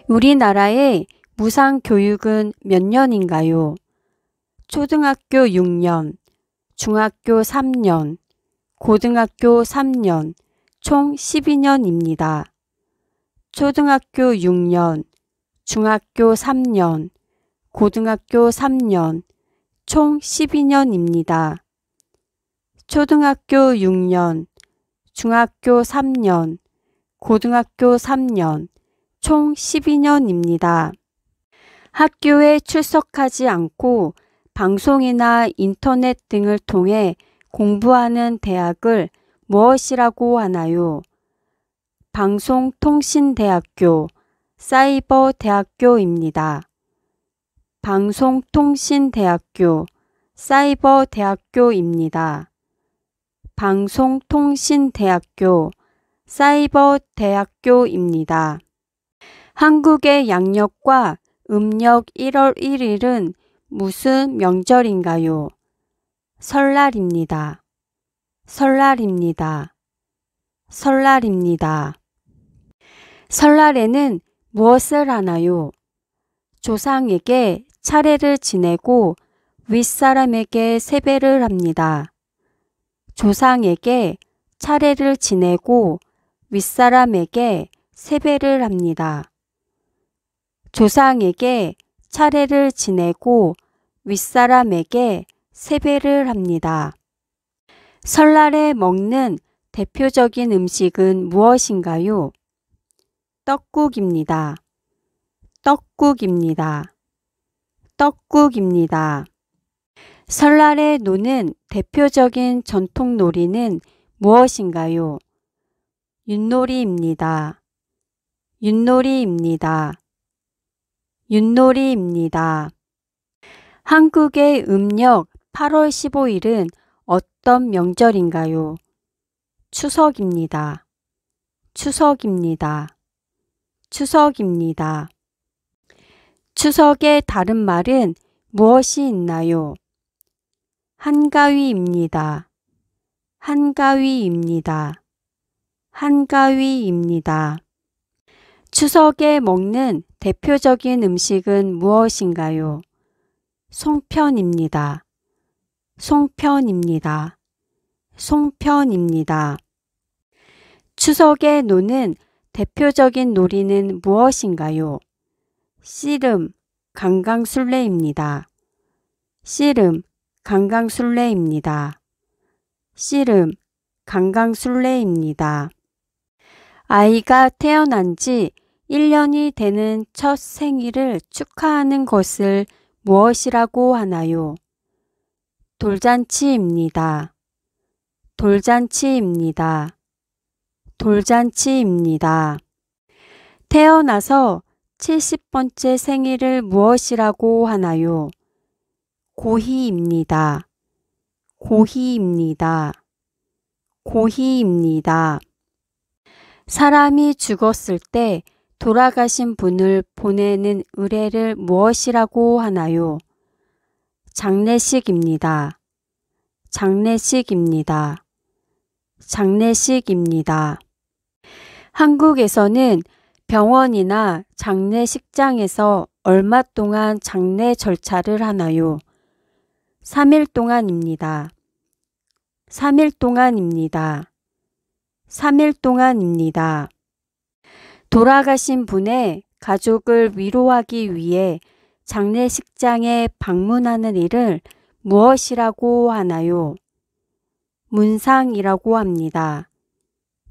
우리나라의 무상교육은 몇 년인가요? 초등학교 6년, 중학교 3년, 고등학교 3년, 총 12년입니다. 초등학교 6년, 중학교 3년, 고등학교 3년, 총 12년입니다. 초등학교 6년, 중학교 3년, 고등학교 3년, 총 12년입니다. 학교에 출석하지 않고 방송이나 인터넷 등을 통해 공부하는 대학을 무엇이라고 하나요? 방송통신대학교, 사이버대학교입니다. 방송통신대학교, 사이버대학교입니다. 방송통신대학교, 사이버대학교입니다. 한국의 양력과 음력 1월 1일은 무슨 명절인가요? 설날입니다. 설날입니다. 설날입니다. 설날에는 무엇을 하나요? 조상에게 차례를 지내고 윗사람에게 세배를 합니다. 조상에게 차례를 지내고 윗사람에게 세배를 합니다. 조상에게 차례를 지내고 윗사람에게 세배를 합니다. 설날에 먹는 대표적인 음식은 무엇인가요? 떡국입니다. 떡국입니다. 떡국입니다. 설날에 노는 대표적인 전통 놀이는 무엇인가요? 윷놀이입니다. 윷놀이입니다. 윷놀이입니다. 한국의 음력 8월 15일은 어떤 명절인가요? 추석입니다. 추석입니다. 추석입니다. 추석의 다른 말은 무엇이 있나요? 한가위입니다. 한가위입니다. 한가위입니다. 추석에 먹는 대표적인 음식은 무엇인가요? 송편입니다. 송편입니다. 송편입니다. 추석에 노는 대표적인 놀이는 무엇인가요? 씨름, 강강술래입니다. 씨름, 강강술래입니다. 씨름, 강강술래입니다. 아이가 태어난 지 1년이 되는 첫 생일을 축하하는 것을 무엇이라고 하나요? 돌잔치입니다. 돌잔치입니다. 돌잔치입니다. 태어나서 70번째 생일을 무엇이라고 하나요? 고희입니다. 고희입니다. 고희입니다. 사람이 죽었을 때 돌아가신 분을 보내는 의례를 무엇이라고 하나요? 장례식입니다. 장례식입니다. 장례식입니다. 한국에서는 병원이나 장례식장에서 얼마 동안 장례 절차를 하나요? 3일 동안입니다. 3일 동안입니다. 3일 동안입니다. 돌아가신 분의 가족을 위로하기 위해 장례식장에 방문하는 일을 무엇이라고 하나요? 문상이라고 합니다.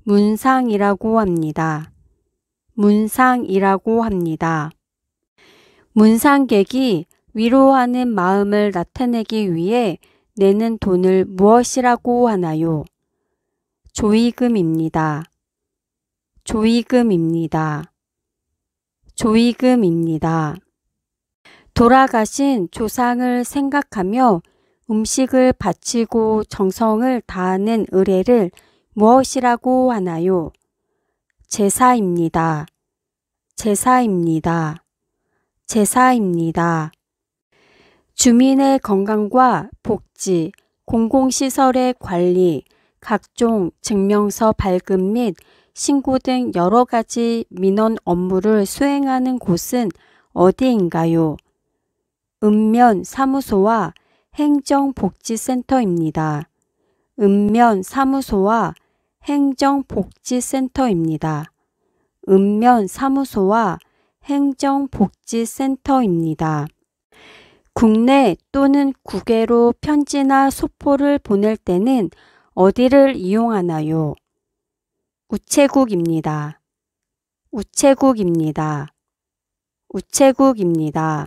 문상이라고 합니다. 문상이라고 합니다. 문상객이 위로하는 마음을 나타내기 위해 내는 돈을 무엇이라고 하나요? 조의금입니다. 조의금입니다. 조의금입니다. 돌아가신 조상을 생각하며 음식을 바치고 정성을 다하는 의례를 무엇이라고 하나요? 제사입니다. 제사입니다. 제사입니다. 주민의 건강과 복지, 공공시설의 관리, 각종 증명서 발급 및 신고 등 여러 가지 민원 업무를 수행하는 곳은 어디인가요? 읍면사무소와 행정복지센터입니다. 읍면사무소와 행정복지센터입니다. 읍면사무소와 행정복지센터입니다. 국내 또는 국외로 편지나 소포를 보낼 때는 어디를 이용하나요? 우체국입니다. 우체국입니다. 우체국입니다.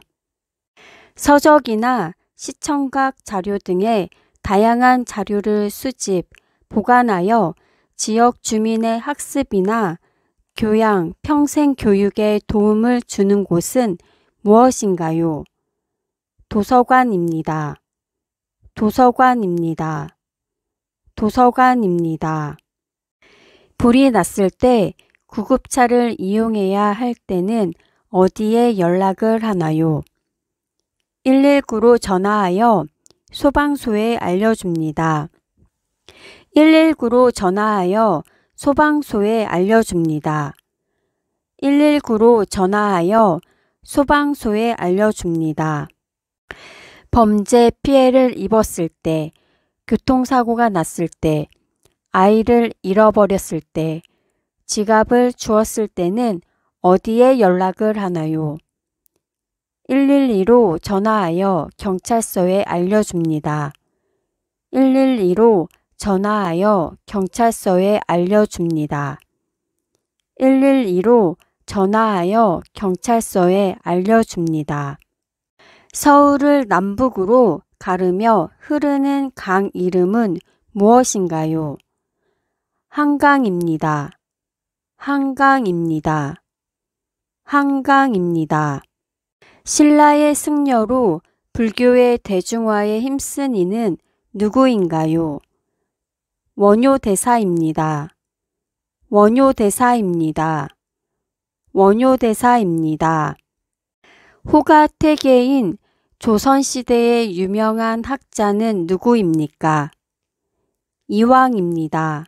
서적이나 시청각 자료 등의 다양한 자료를 수집, 보관하여 지역 주민의 학습이나 교양, 평생 교육에 도움을 주는 곳은 무엇인가요? 도서관입니다. 도서관입니다. 도서관입니다. 불이 났을 때 구급차를 이용해야 할 때는 어디에 연락을 하나요? 119로 전화하여 소방서에 알려줍니다. 119로 전화하여 소방서에 알려줍니다. 119로 전화하여 소방서에 알려줍니다. 범죄 피해를 입었을 때, 교통사고가 났을 때, 아이를 잃어버렸을 때, 지갑을 주었을 때는 어디에 연락을 하나요? 112로 전화하여 경찰서에 알려줍니다. 112로 전화하여 경찰서에 알려줍니다. 112로 전화하여 경찰서에 알려줍니다. 서울을 남북으로 가르며 흐르는 강 이름은 무엇인가요? 한강입니다. 한강입니다. 한강입니다. 신라의 승려로 불교의 대중화에 힘쓴 이는 누구인가요? 원효대사입니다. 원효대사입니다. 원효대사입니다. 호가태계인 조선시대의 유명한 학자는 누구입니까? 이황입니다.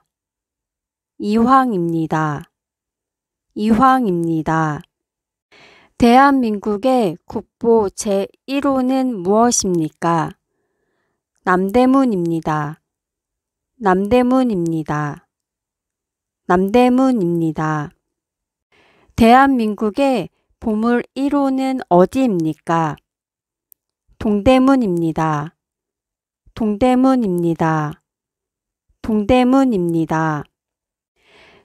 이황입니다. 이황입니다. 대한민국의 국보 제1호는 무엇입니까? 남대문입니다. 남대문입니다. 남대문입니다. 대한민국의 보물 1호는 어디입니까? 동대문입니다. 동대문입니다. 동대문입니다.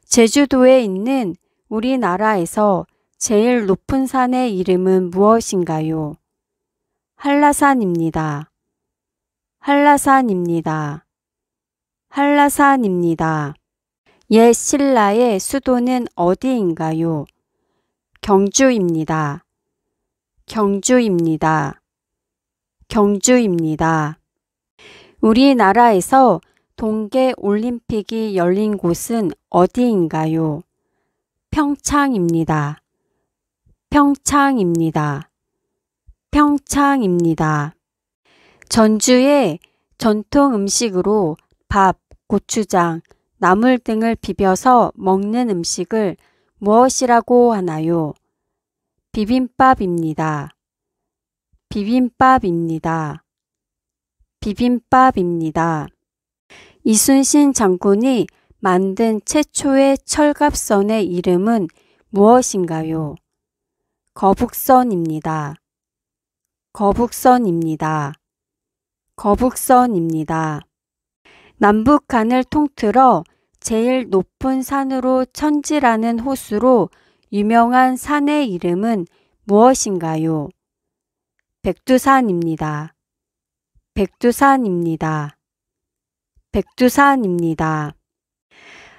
제주도에 있는 우리나라에서 제일 높은 산의 이름은 무엇인가요? 한라산입니다. 한라산입니다. 한라산입니다. 옛 신라의 수도는 어디인가요? 경주입니다. 경주입니다. 경주입니다. 우리나라에서 동계올림픽이 열린 곳은 어디인가요? 평창입니다. 평창입니다. 평창입니다. 전주의 전통 음식으로 밥, 고추장, 나물 등을 비벼서 먹는 음식을 무엇이라고 하나요? 비빔밥입니다. 비빔밥입니다. 비빔밥입니다. 이순신 장군이 만든 최초의 철갑선의 이름은 무엇인가요? 거북선입니다. 거북선입니다. 거북선입니다. 남북한을 통틀어 제일 높은 산으로 천지라는 호수로 유명한 산의 이름은 무엇인가요? 백두산입니다. 백두산입니다. 백두산입니다.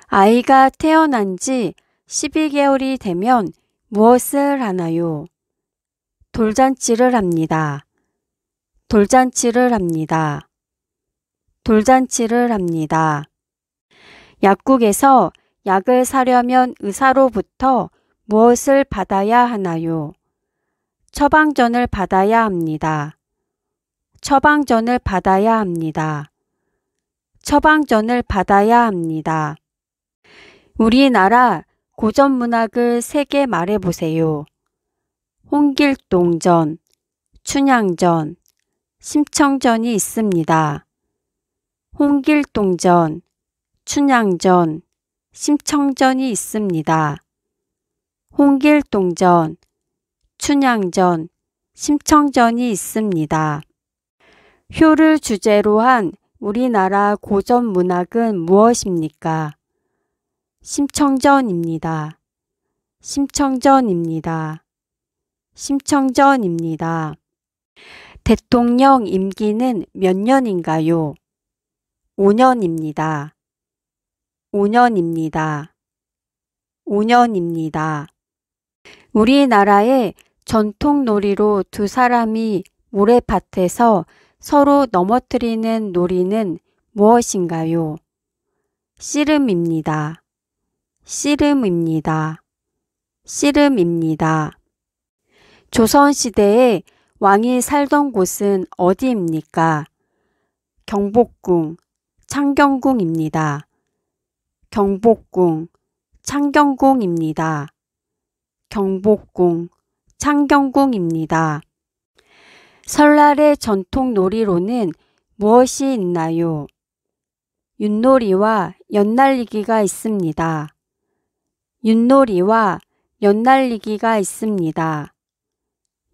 아이가 태어난 지 12개월이 되면 무엇을 하나요? 돌잔치를 합니다. 돌잔치를 합니다. 돌잔치를 합니다. 약국에서 약을 사려면 의사로부터 무엇을 받아야 하나요? 처방전을 받아야 합니다. 처방전을 받아야 합니다. 처방전을 받아야 합니다. 우리나라 고전 문학을 3개 말해보세요. 홍길동전, 춘향전, 심청전이 있습니다. 홍길동전, 춘향전, 심청전이 있습니다. 홍길동전, 춘향전, 심청전이 있습니다. 효를 주제로 한 우리나라 고전 문학은 무엇입니까? 심청전입니다. 심청전입니다. 심청전입니다. 대통령 임기는 몇 년인가요? 5년입니다. 5년입니다. 5년입니다. 우리나라의 전통 놀이로 2사람이 모래밭에서 서로 넘어뜨리는 놀이는 무엇인가요? 씨름입니다. 씨름입니다. 씨름입니다. 조선시대에 왕이 살던 곳은 어디입니까? 경복궁, 창경궁입니다. 경복궁, 창경궁입니다. 경복궁, 창경궁입니다. 설날의 전통 놀이로는 무엇이 있나요? 윷놀이와 연날리기가 있습니다. 윷놀이와 연날리기가 있습니다.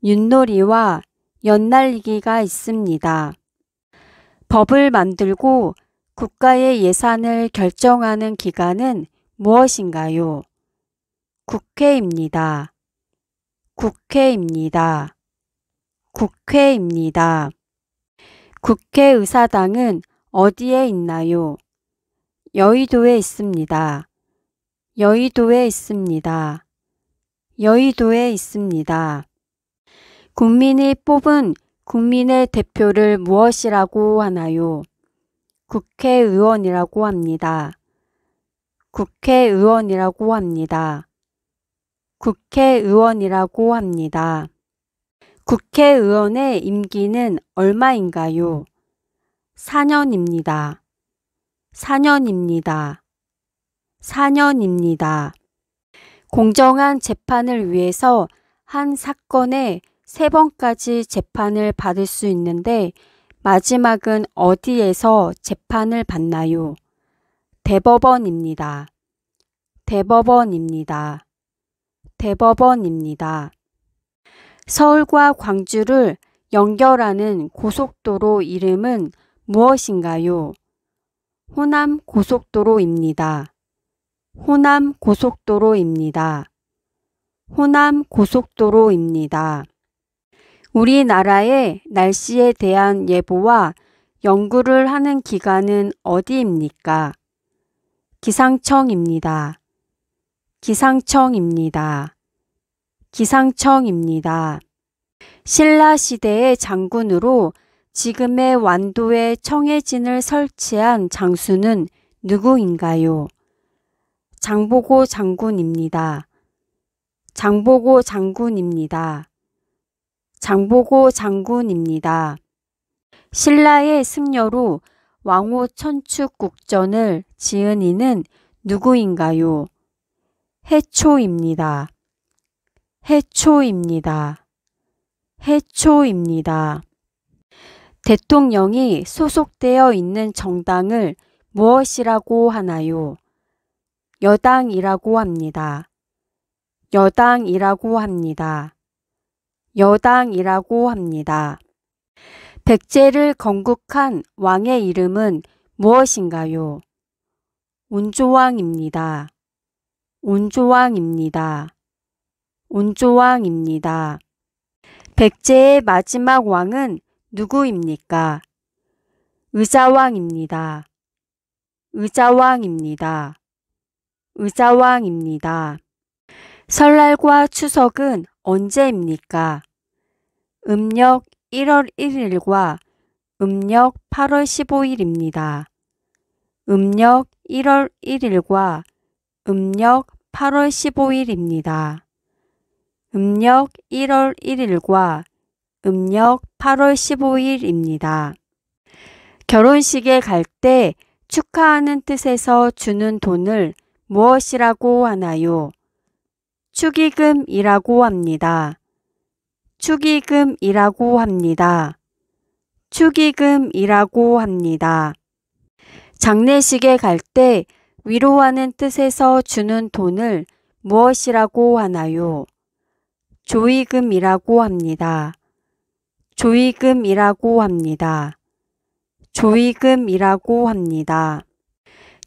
윷놀이와 연날리기가 있습니다. 법을 만들고 국가의 예산을 결정하는 기관은 무엇인가요? 국회입니다. 국회입니다. 국회입니다. 국회의사당은 어디에 있나요? 여의도에 있습니다. 여의도에 있습니다. 여의도에 있습니다. 국민이 뽑은 국민의 대표를 무엇이라고 하나요? 국회의원이라고 합니다. 국회의원이라고 합니다. 국회의원이라고 합니다. 국회의원의 임기는 얼마인가요? 4년입니다. 4년입니다. 4년입니다. 공정한 재판을 위해서 한 사건에 3번까지 재판을 받을 수 있는데 마지막은 어디에서 재판을 받나요? 대법원입니다. 대법원입니다. 대법원입니다. 서울과 광주를 연결하는 고속도로 이름은 무엇인가요? 호남 고속도로입니다. 호남 고속도로입니다. 호남 고속도로입니다. 우리나라의 날씨에 대한 예보와 연구를 하는 기관은 어디입니까? 기상청입니다. 기상청입니다. 기상청입니다. 신라 시대의 장군으로 지금의 완도에 청해진을 설치한 장수는 누구인가요? 장보고 장군입니다. 장보고 장군입니다. 장보고 장군입니다. 신라의 승려로 왕호 천축국전을 지은 이는 누구인가요? 해초입니다. 해초입니다. 해초입니다. 대통령이 소속되어 있는 정당을 무엇이라고 하나요? 여당이라고 합니다. 여당이라고 합니다. 여당이라고 합니다. 백제를 건국한 왕의 이름은 무엇인가요? 운조왕입니다. 운조왕입니다. 운조왕입니다. 백제의 마지막 왕은 누구입니까? 의자왕입니다. 의자왕입니다. 의자왕입니다. 설날과 추석은 언제입니까? 음력 1월 1일과 음력 8월 15일입니다. 음력 1월 1일과 음력 8월 15일입니다. 음력 1월 1일과 음력 8월 15일입니다. 결혼식에 갈 때 축하하는 뜻에서 주는 돈을 무엇이라고 하나요? 축의금이라고 합니다. 축의금이라고 합니다. 축의금이라고 합니다. 장례식에 갈 때 위로하는 뜻에서 주는 돈을 무엇이라고 하나요? 조의금이라고 합니다. 조의금이라고 합니다. 조의금이라고 합니다.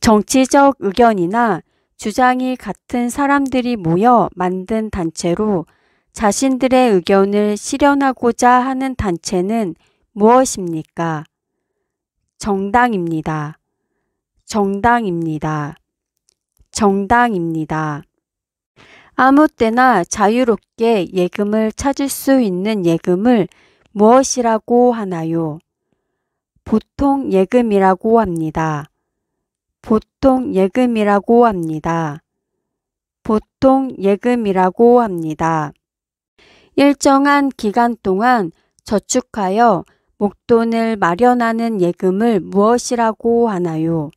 정치적 의견이나 주장이 같은 사람들이 모여 만든 단체로 자신들의 의견을 실현하고자 하는 단체는 무엇입니까? 정당입니다. 정당입니다. 정당입니다. 아무 때나 자유롭게 예금을 찾을 수 있는 예금을 무엇이라고 하나요? 보통 예금이라고 합니다. 보통 예금이라고 합니다. 보통 예금이라고 합니다. 일정한 기간 동안 저축하여 목돈을 마련하는 예금을 무엇이라고 하나요?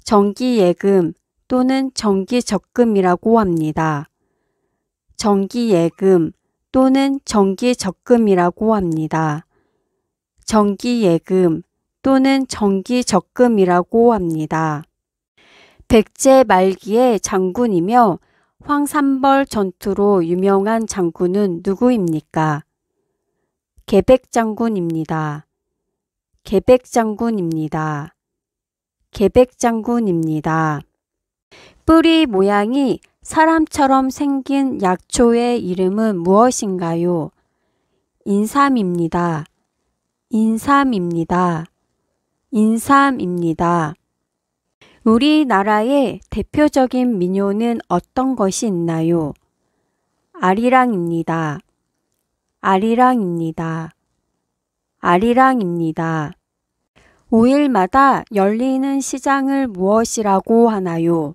정기예금 또는 정기적금이라고 합니다. 정기예금 또는 정기적금이라고 합니다. 정기예금 또는 정기적금이라고 합니다. 백제 말기의 장군이며 황산벌 전투로 유명한 장군은 누구입니까? 계백장군입니다. 계백장군입니다. 계백장군입니다. 뿌리 모양이 사람처럼 생긴 약초의 이름은 무엇인가요? 인삼입니다. 인삼입니다. 인삼입니다. 우리나라의 대표적인 민요는 어떤 것이 있나요? 아리랑입니다. 아리랑입니다. 아리랑입니다. 5일마다 열리는 시장을 무엇이라고 하나요?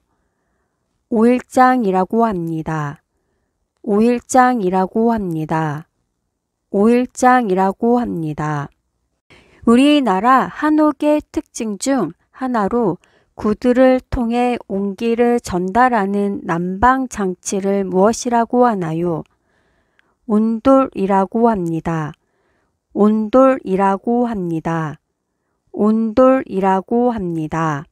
5일장이라고 합니다. 5일장이라고 합니다. 5일장이라고 합니다. 우리나라 한옥의 특징 중 하나로 구두를 통해 온기를 전달하는 난방 장치를 무엇이라고 하나요? 온돌이라고 합니다. 온돌이라고 합니다. 온돌이라고 합니다.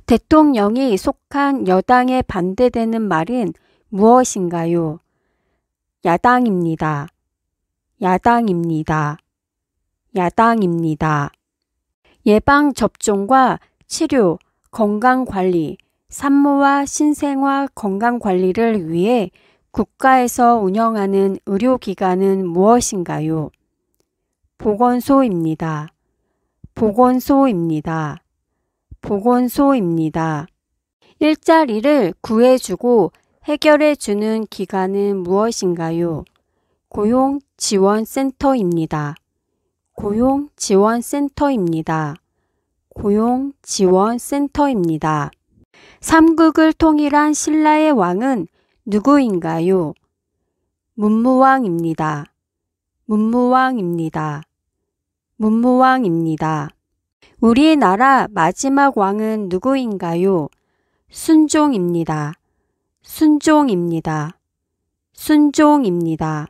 대통령이 속한 여당에 반대되는 말은 무엇인가요? 야당입니다. 야당입니다. 야당입니다. 예방접종과 치료, 건강관리, 산모와 신생아 건강관리를 위해 국가에서 운영하는 의료기관은 무엇인가요? 보건소입니다. 보건소입니다. 보건소입니다. 일자리를 구해주고 해결해주는 기관은 무엇인가요? 고용지원센터입니다. 고용지원센터입니다. 고용지원센터입니다. 삼국을 통일한 신라의 왕은 누구인가요? 문무왕입니다. 문무왕입니다. 문무왕입니다. 우리나라 마지막 왕은 누구인가요? 순종입니다. 순종입니다. 순종입니다.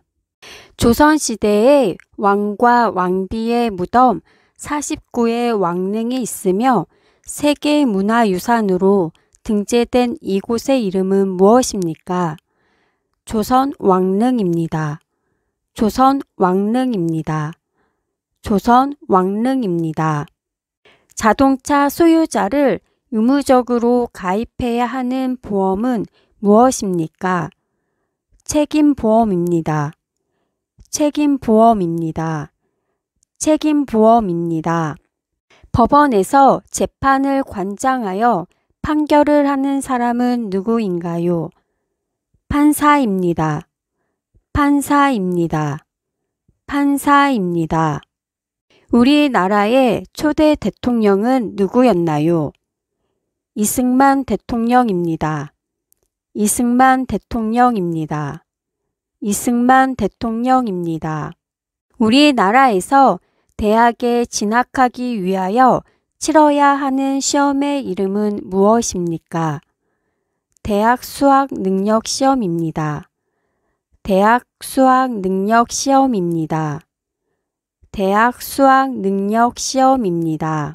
조선시대에 왕과 왕비의 무덤 49의 왕릉이 있으며 세계문화유산으로 등재된 이곳의 이름은 무엇입니까? 조선왕릉입니다. 조선왕릉입니다. 조선왕릉입니다. 자동차 소유자를 의무적으로 가입해야 하는 보험은 무엇입니까? 책임보험입니다. 책임보험입니다. 책임보험입니다. 법원에서 재판을 관장하여 판결을 하는 사람은 누구인가요? 판사입니다. 판사입니다. 판사입니다. 우리나라의 초대 대통령은 누구였나요? 이승만 대통령입니다. 이승만 대통령입니다. 이승만 대통령입니다. 우리나라에서 대학에 진학하기 위하여 치러야 하는 시험의 이름은 무엇입니까? 대학 수학 능력 시험입니다. 대학 수학 능력 시험입니다. 대학 수학 능력 시험입니다.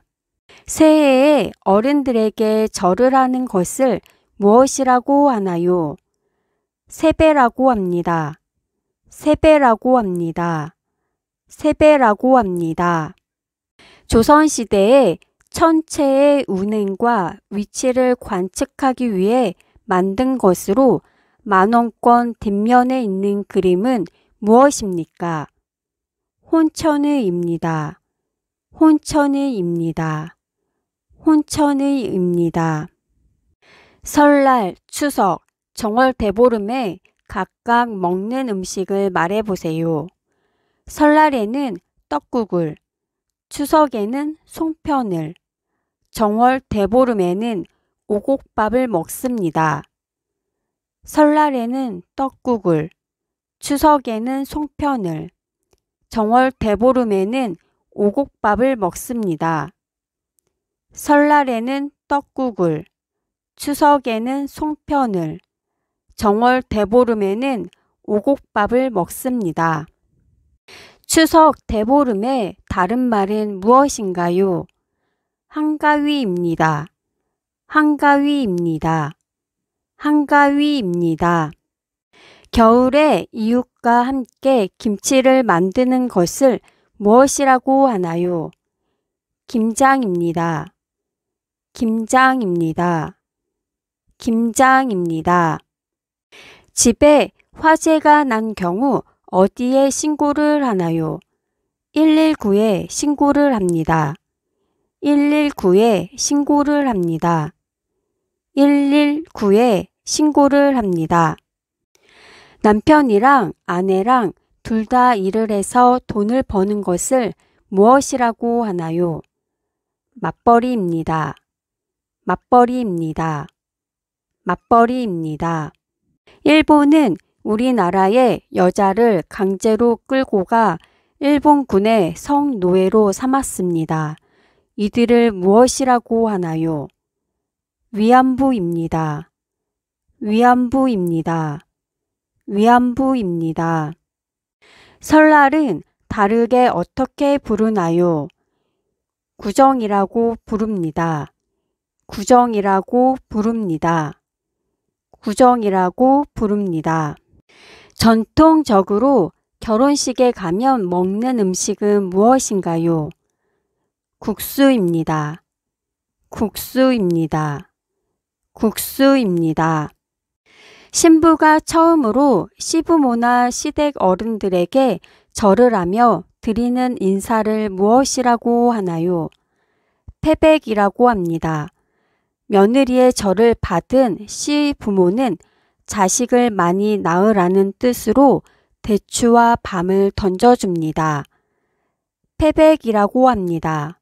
새해에 어른들에게 절을 하는 것을 무엇이라고 하나요? 세배라고 합니다. 세배라고 합니다. 세배라고 합니다. 조선시대에 천체의 운행과 위치를 관측하기 위해 만든 것으로 만원권 뒷면에 있는 그림은 무엇입니까? 혼천의입니다. 혼천의입니다. 혼천의입니다. 설날, 추석, 정월 대보름에 각각 먹는 음식을 말해보세요. 설날에는 떡국을, 추석에는 송편을, 정월 대보름에는 오곡밥을 먹습니다. 설날에는 떡국을, 추석에는 송편을, 정월 대보름에는 오곡밥을 먹습니다. 설날에는 떡국을, 추석에는 송편을, 정월 대보름에는 오곡밥을 먹습니다. 추석 대보름의 다른 말은 무엇인가요? 한가위입니다. 한가위입니다. 한가위입니다. 겨울에 이웃과 함께 김치를 만드는 것을 무엇이라고 하나요? 김장입니다. 김장입니다. 김장입니다. 집에 화재가 난 경우 어디에 신고를 하나요? 119에 신고를 합니다. 119에 신고를 합니다. 119에 신고를 합니다. 남편이랑 아내랑 둘 다 일을 해서 돈을 버는 것을 무엇이라고 하나요? 맞벌이입니다. 맞벌이입니다. 맞벌이입니다. 일본은 우리나라의 여자를 강제로 끌고 가 일본군의 성노예로 삼았습니다. 이들을 무엇이라고 하나요? 위안부입니다. 위안부입니다. 위안부입니다. 설날은 다르게 어떻게 부르나요? 구정이라고 부릅니다. 구정이라고 부릅니다. 구정이라고 부릅니다. 전통적으로 결혼식에 가면 먹는 음식은 무엇인가요? 국수입니다. 국수입니다. 국수입니다. 신부가 처음으로 시부모나 시댁 어른들에게 절을 하며 드리는 인사를 무엇이라고 하나요? 패백이라고 합니다. 며느리의 절을 받은 시부모는 자식을 많이 낳으라는 뜻으로 대추와 밤을 던져줍니다. 패백이라고 합니다.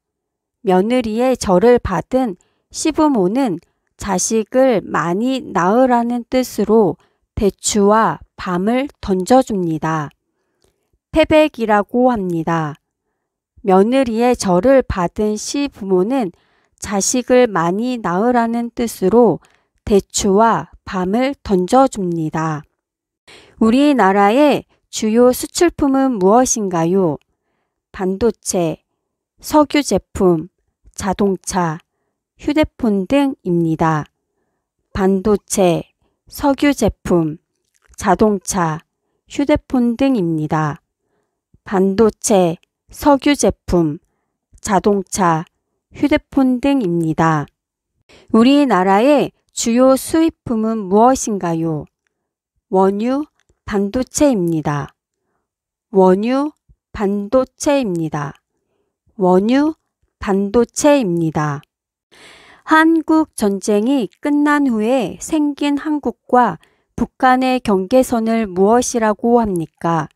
며느리의 절을 받은 시부모는 자식을 많이 낳으라는 뜻으로 대추와 밤을 던져줍니다. 패백이라고 합니다. 며느리의 절을 받은 시부모는 자식을 많이 낳으라는 뜻으로 대추와 밤을 던져줍니다. 우리나라의 주요 수출품은 무엇인가요? 반도체, 석유 제품, 자동차, 휴대폰 등입니다. 반도체, 석유 제품, 자동차, 휴대폰 등입니다. 반도체, 석유 제품, 자동차, 휴대폰 등입니다. 우리나라의 주요 수입품은 무엇인가요? 원유, 반도체입니다. 원유, 반도체입니다. 원유, 반도체입니다. 한국 전쟁이 끝난 후에 생긴 한국과 북한의 경계선을 무엇이라고 합니까?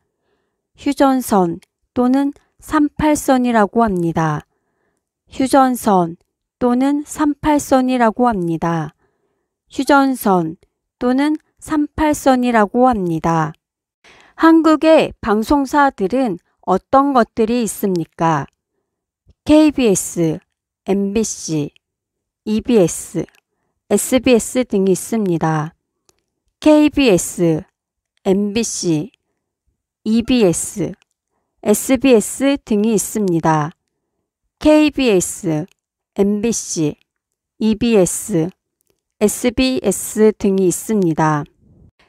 휴전선 또는 38선이라고 합니다. 휴전선 또는 38선이라고 합니다. 휴전선 또는 38선이라고 합니다. 한국의 방송사들은 어떤 것들이 있습니까? KBS, MBC, EBS, SBS 등이 있습니다. KBS, MBC, EBS, SBS 등이 있습니다. KBS, MBC, EBS, SBS 등이 있습니다.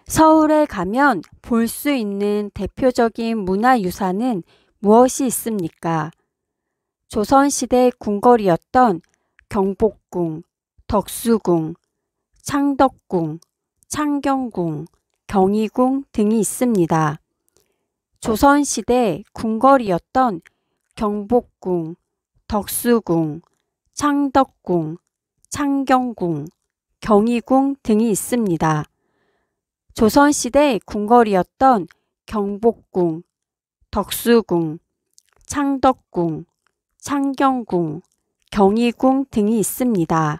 서울에 가면 볼 수 있는 대표적인 문화유산은 무엇이 있습니까? 조선시대 궁궐이었던 경복궁, 덕수궁, 창덕궁, 창경궁, 경희궁 등이 있습니다. 조선시대 궁궐이었던 경복궁, 덕수궁, 창덕궁, 창경궁, 경희궁 등이 있습니다. 조선시대 궁궐이었던 경복궁, 덕수궁, 창덕궁, 창경궁, 경희궁 등이 있습니다.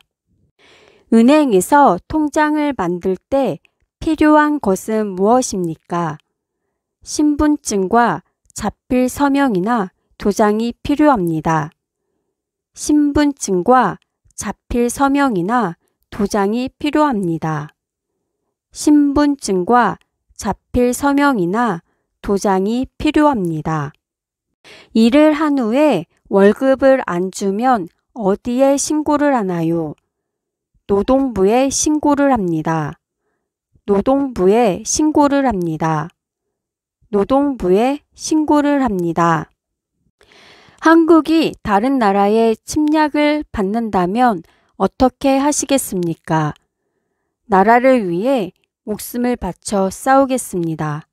은행에서 통장을 만들 때 필요한 것은 무엇입니까? 신분증과 자필 서명이나 도장이 필요합니다. 신분증과 자필 서명이나 도장이 필요합니다. 신분증과 자필 서명이나 도장이 필요합니다. 일을 한 후에 월급을 안 주면 어디에 신고를 하나요? 노동부에 신고를 합니다. 노동부에 신고를 합니다. 노동부에 신고를 합니다. 한국이 다른 나라의 침략을 받는다면 어떻게 하시겠습니까? 나라를 위해 목숨을 바쳐 싸우겠습니다.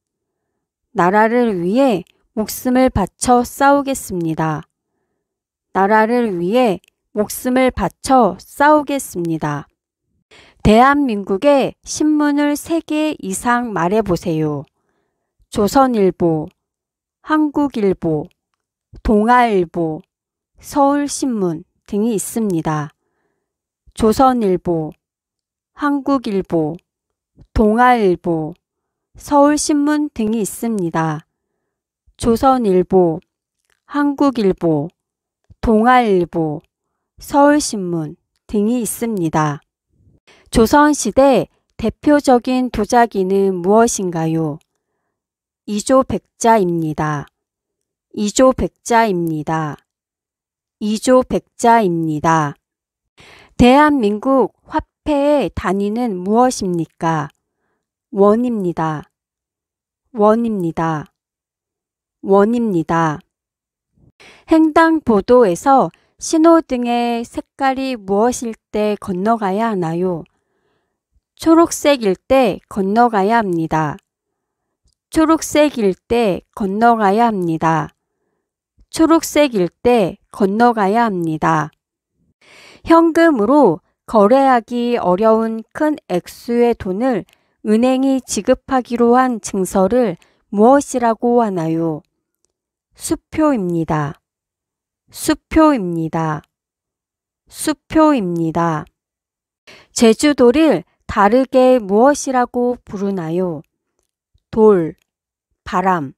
나라를 위해 목숨을 바쳐 싸우겠습니다. 나라를 위해 목숨을 바쳐 싸우겠습니다. 대한민국의 신문을 3개 이상 말해보세요. 조선일보, 한국일보, 동아일보, 서울신문 등이 있습니다. 조선일보, 한국일보, 동아일보, 서울신문 등이 있습니다. 조선일보, 한국일보, 동아일보, 서울신문 등이 있습니다. 조선시대 대표적인 도자기는 무엇인가요? 이조백자입니다. 이조백자입니다. 이조백자입니다. 대한민국 화폐의 단위는 무엇입니까? 원입니다. 원입니다. 원입니다. 횡단보도에서 신호등의 색깔이 무엇일 때 건너가야 하나요? 초록색일 때 건너가야 합니다. 초록색일 때 건너가야 합니다. 초록색일 때 건너가야 합니다. 현금으로 거래하기 어려운 큰 액수의 돈을 은행이 지급하기로 한 증서를 무엇이라고 하나요? 수표입니다. 수표입니다. 수표입니다. 제주도를 다르게 무엇이라고 부르나요? 돌, 바람,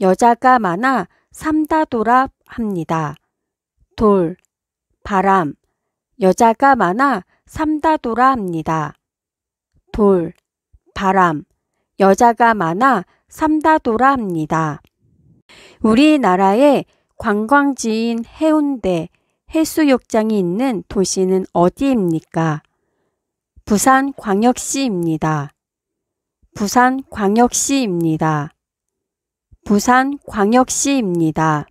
여자가 많아 삼다도라 합니다. 돌, 바람, 여자가 많아 삼다도라 합니다. 돌, 바람, 여자가 많아 삼다도라 합니다. 우리나라의 관광지인 해운대 해수욕장이 있는 도시는 어디입니까? 부산광역시입니다. 부산광역시입니다. 부산광역시입니다.